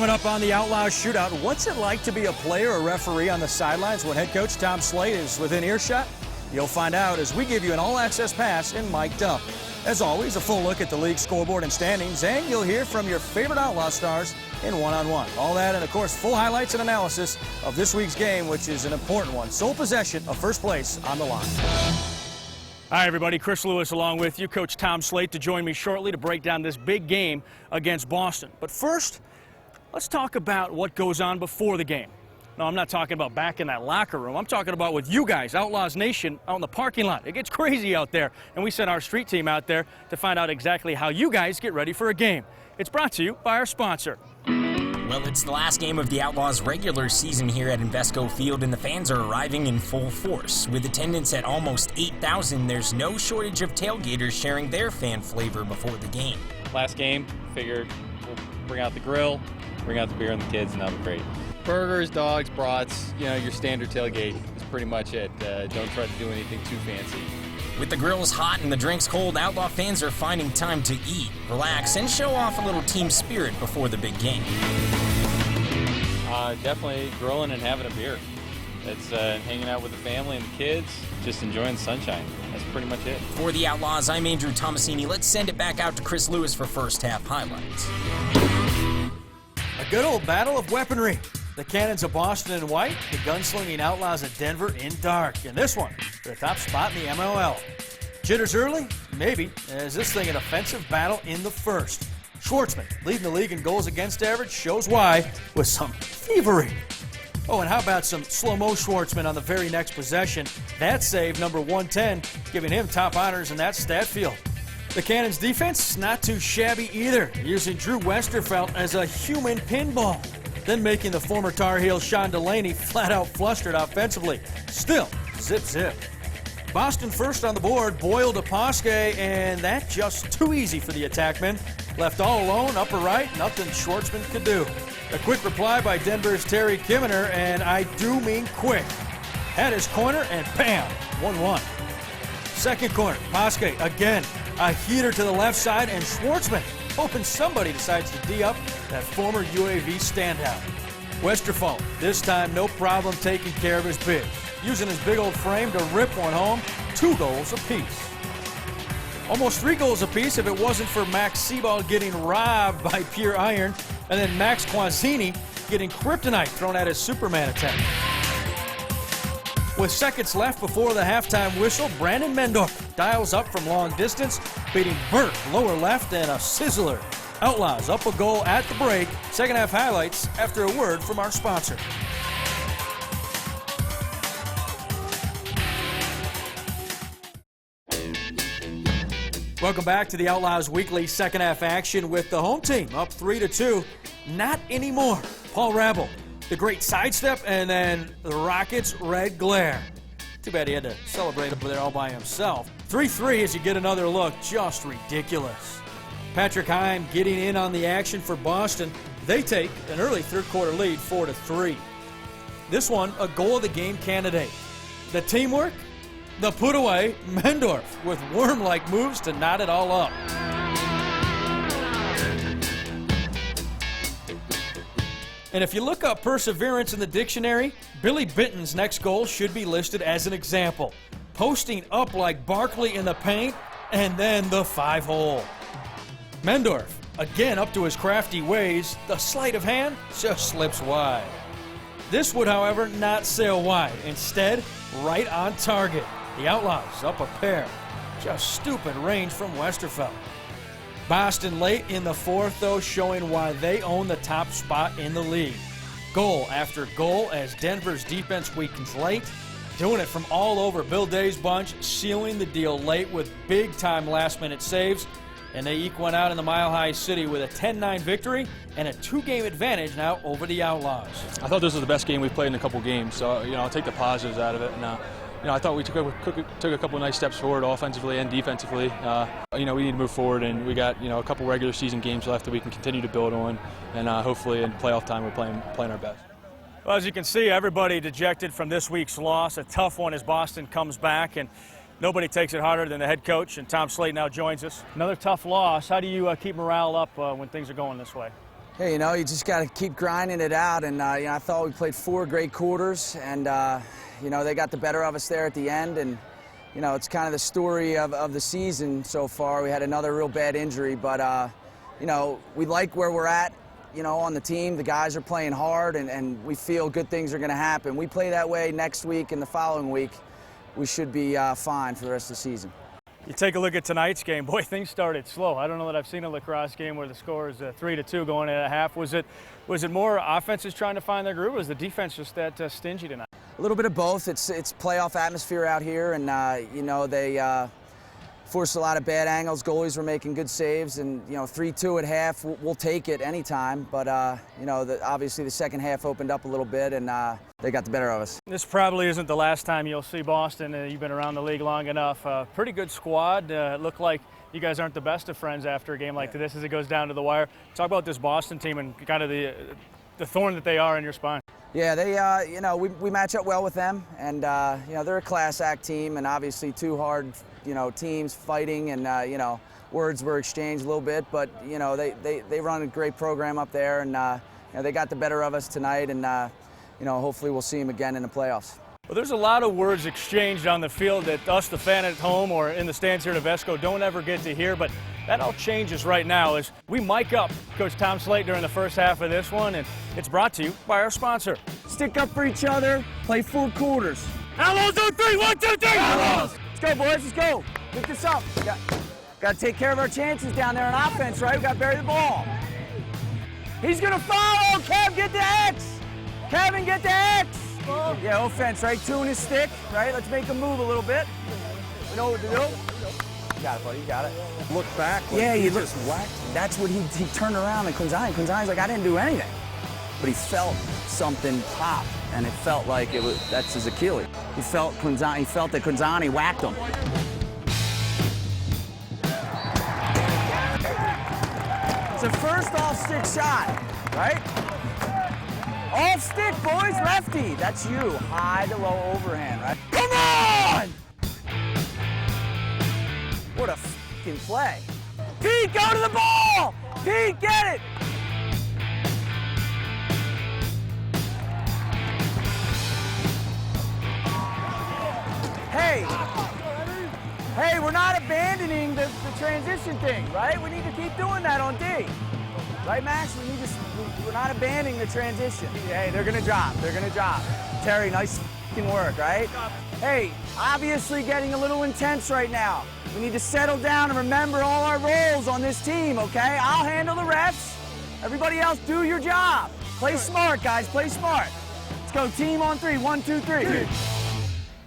Coming up on the Outlaws Shootout, what's it like to be a player or referee on the sidelines when head coach Tom Slate is within earshot? You'll find out as we give you an all-access pass and mic'd up. As always, a full look at the league scoreboard and standings, and you'll hear from your favorite Outlaw stars in one-on-one. All that and, of course, full highlights and analysis of this week's game, which is an important one. Sole possession of first place on the line. Hi, everybody. Chris Lewis along with you. Coach Tom Slate to join me shortly to break down this big game against Boston. But first, let's talk about what goes on before the game. No, I'm not talking about back in that locker room. I'm talking about with you guys, Outlaws Nation, out in the parking lot. It gets crazy out there, and we sent our street team out there to find out exactly how you guys get ready for a game. It's brought to you by our sponsor. Well, it's the last game of the Outlaws' regular season here at Invesco Field, and the fans are arriving in full force. With attendance at almost 8,000, there's no shortage of tailgaters sharing their fan flavor before the game. Last game, figured we'll bring out the grill, bring out the beer and the kids, and that'll be great. Burgers, dogs, brats, you know, your standard tailgate is pretty much it. Don't try to do anything too fancy. With the grills hot and the drinks cold, Outlaw fans are finding time to eat, relax, and show off a little team spirit before the big game. Definitely grilling and having a beer. It's hanging out with the family and the kids, just enjoying the sunshine. That's pretty much it. For the Outlaws, I'm Andrew Tomasini. Let's send it back out to Chris Lewis for first half highlights. A good old battle of weaponry. The Cannons of Boston in white, the gunslinging Outlaws of Denver in dark. And this one, for the top spot in the MLL. Jitters early? Maybe. Is this thing an offensive battle in the first? Schwartzman, leading the league in goals against average, shows why with some thievery. Oh, and how about some slow-mo Schwartzman on the very next possession? That save, number 110, giving him top honors in that stat field. The Cannons' defense, not too shabby either, using Drew Westerfelt as a human pinball. Then making the former Tar Heel Sean Delaney flat-out flustered offensively. Still, zip-zip. Boston first on the board, Boyle to Posque, and that just too easy for the attackmen. Left all alone, upper right, nothing Schwartzman could do. A quick reply by Denver's Terry Kimmener, and I do mean quick. Had his corner, and bam, 1-1. Second corner, Posque again. A heater to the left side, and Schwartzman, hoping somebody decides to D up that former UAV standout. Westerfeld, this time no problem taking care of his big. Using his big old frame to rip one home, 2 goals apiece. Almost 3 goals apiece if it wasn't for Max Seaball getting robbed by pure iron, and then Max Quazzini getting kryptonite thrown at his Superman attempt. With seconds left before the halftime whistle, Brandon Mendorf dials up from long distance, beating Burt lower left and a sizzler. Outlaws up a goal at the break. Second half highlights after a word from our sponsor. Welcome back to the Outlaws Weekly second half action with the home team up 3-2. Not anymore. Paul Rabel, the great sidestep, and then the Rockets' red glare. Too bad he had to celebrate over there all by himself. 3-3 as you get another look. Just ridiculous. Patrick Heim getting in on the action for Boston. They take an early third quarter lead, 4-3. This one, a goal of the game candidate. The teamwork, the put away, Mendorf with worm-like moves to knot it all up. And if you look up perseverance in the dictionary, Billy Bitten's next goal should be listed as an example. Posting up like Barkley in the paint, and then the 5-hole. Mendorf, again up to his crafty ways, the sleight of hand just slips wide. This would, however, not sail wide. Instead, right on target. The Outlaws up a pair. Just stupid range from Westerfeld. Boston late in the fourth, though, showing why they own the top spot in the league. Goal after goal as Denver's defense weakens late. Doing it from all over Bill Day's bunch, sealing the deal late with big-time last-minute saves. And they eke one out in the Mile High City with a 10-9 victory and a 2-game advantage now over the Outlaws. I thought this was the best game we've played in a couple games, so I'll take the positives out of it. And I thought we took a couple of nice steps forward offensively and defensively. We need to move forward, and we got a couple regular season games left that we can continue to build on, and hopefully in playoff time we're playing our best. Well, as you can see, everybody dejected from this week's loss. A tough one as Boston comes back, and nobody takes it harder than the head coach, and Tom Slate now joins us. Another tough loss. How do you keep morale up when things are going this way? Hey, you just got to keep grinding it out. And, I thought we played 4 great quarters, and, they got the better of us there at the end. And, it's kind of the story of the season so far. We had another real bad injury, but, we like where we're at, on the team. The guys are playing hard, and we feel good things are going to happen. We play that way next week and the following week. We should be fine for the rest of the season. You take a look at tonight's game. Boy, things started slow. I don't know that I've seen a lacrosse game where the score is 3-2 going at a half. Was it more offenses trying to find their groove, or was the defense just that stingy tonight? A little bit of both. It's playoff atmosphere out here, and they forced a lot of bad angles. Goalies were making good saves, and 3-2 at half, we'll take it anytime. But obviously the second half opened up a little bit, and they got the better of us. This probably isn't the last time you'll see Boston. You've been around the league long enough. Pretty good squad. It looked like you guys aren't the best of friends after a game like this as it goes down to the wire. Talk about this Boston team and kind of the thorn that they are in your spine. Yeah, they, we match up well with them, and they're a class act team, and obviously 2 hard, teams fighting, and words were exchanged a little bit, but they run a great program up there, and they got the better of us tonight, and hopefully we'll see them again in the playoffs. Well, there's a lot of words exchanged on the field that us, the fan at home or in the stands here at Invesco, don't ever get to hear, but that all changes right now as we mic up Coach Tom Slate during the first half of this one, and it's brought to you by our sponsor. Stick up for each other, play 4 quarters. Outlaws on 3, 1, 2, 3! Outlaws! Let's go, boys, let's go. Pick this up. Got to take care of our chances down there on offense, right? We got to bury the ball. He's going to follow. Kev, get the X. Kevin, get the X. Yeah, offense, right? 2 in his stick, right? Let's make him move a little bit. We know what to do. You got it, buddy. You got it. Look back. Yeah, he just whacked. That's what he turned around and Quinzani's like, I didn't do anything. But he felt something pop, and it felt like that's his Achilles. He felt that Quinzani whacked him. It's a first off-stick shot, right? Off-stick, boys, lefty. That's you. High to low overhand, right? Come on! What a f***ing play. Pete, go to the ball! Pete, get it! Hey, we're not abandoning the transition thing, right? We need to keep doing that on D. Right, Max? We're not abandoning the transition. Hey, they're gonna drop. Terry, nice f***ing work, right? Hey, obviously getting a little intense right now. We need to settle down and remember all our roles on this team, okay? I'll handle the refs. Everybody else, do your job. Play smart, guys, play smart. Let's go, team on 3, 1, 2, 3.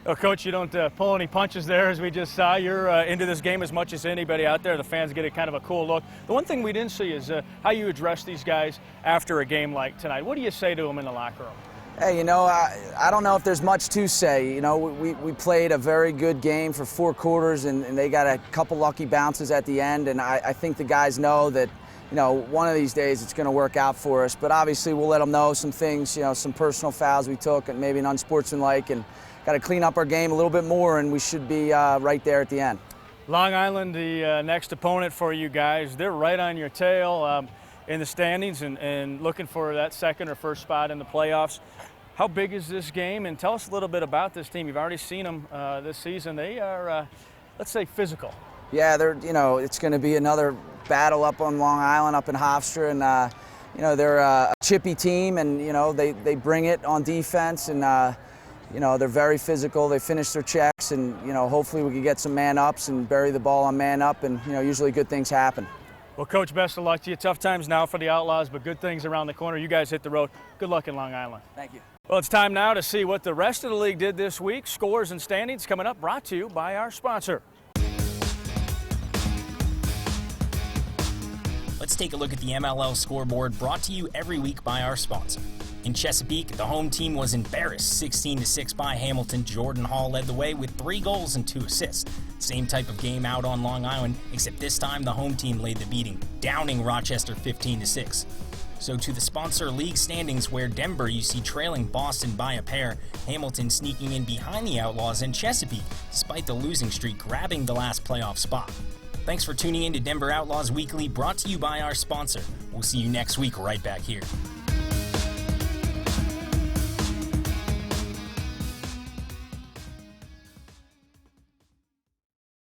Oh, Coach, you don't pull any punches there, as we just saw. You're into this game as much as anybody out there. The fans get a kind of a cool look. The one thing we didn't see is how you address these guys after a game like tonight. What do you say to them in the locker room? Hey, I don't know if there's much to say. We played a very good game for 4 quarters, and they got a couple lucky bounces at the end, and I think the guys know that, one of these days it's going to work out for us. But obviously we'll let them know some things, some personal fouls we took and maybe an unsportsmanlike, and got to clean up our game a little bit more, and we should be right there at the end. Long Island, the next opponent for you guys, they're right on your tail in the standings and looking for that second or first spot in the playoffs. How big is this game? And tell us a little bit about this team. You've already seen them this season. They are, let's say, physical. Yeah, they're, it's going to be another battle up on Long Island, up in Hofstra, and they're a chippy team, and they bring it on defense, and they're very physical. They finish their checks, and hopefully we can get some man-ups and bury the ball on man-up, and usually good things happen. Well, Coach, best of luck to you. Tough times now for the Outlaws, but good things around the corner. You guys hit the road. Good luck in Long Island. Thank you. Well, it's time now to see what the rest of the league did this week. Scores and standings coming up, brought to you by our sponsor. Let's take a look at the MLL scoreboard, brought to you every week by our sponsor. In Chesapeake, the home team was embarrassed 16-6 by Hamilton. Jordan Hall led the way with 3 goals and 2 assists. Same type of game out on Long Island, except this time the home team laid the beating, downing Rochester 15-6. So to the sponsor league standings, where Denver you see trailing Boston by a pair, Hamilton sneaking in behind the Outlaws, and Chesapeake, despite the losing streak, grabbing the last playoff spot. Thanks for tuning in to Denver Outlaws Weekly, brought to you by our sponsor. We'll see you next week right back here.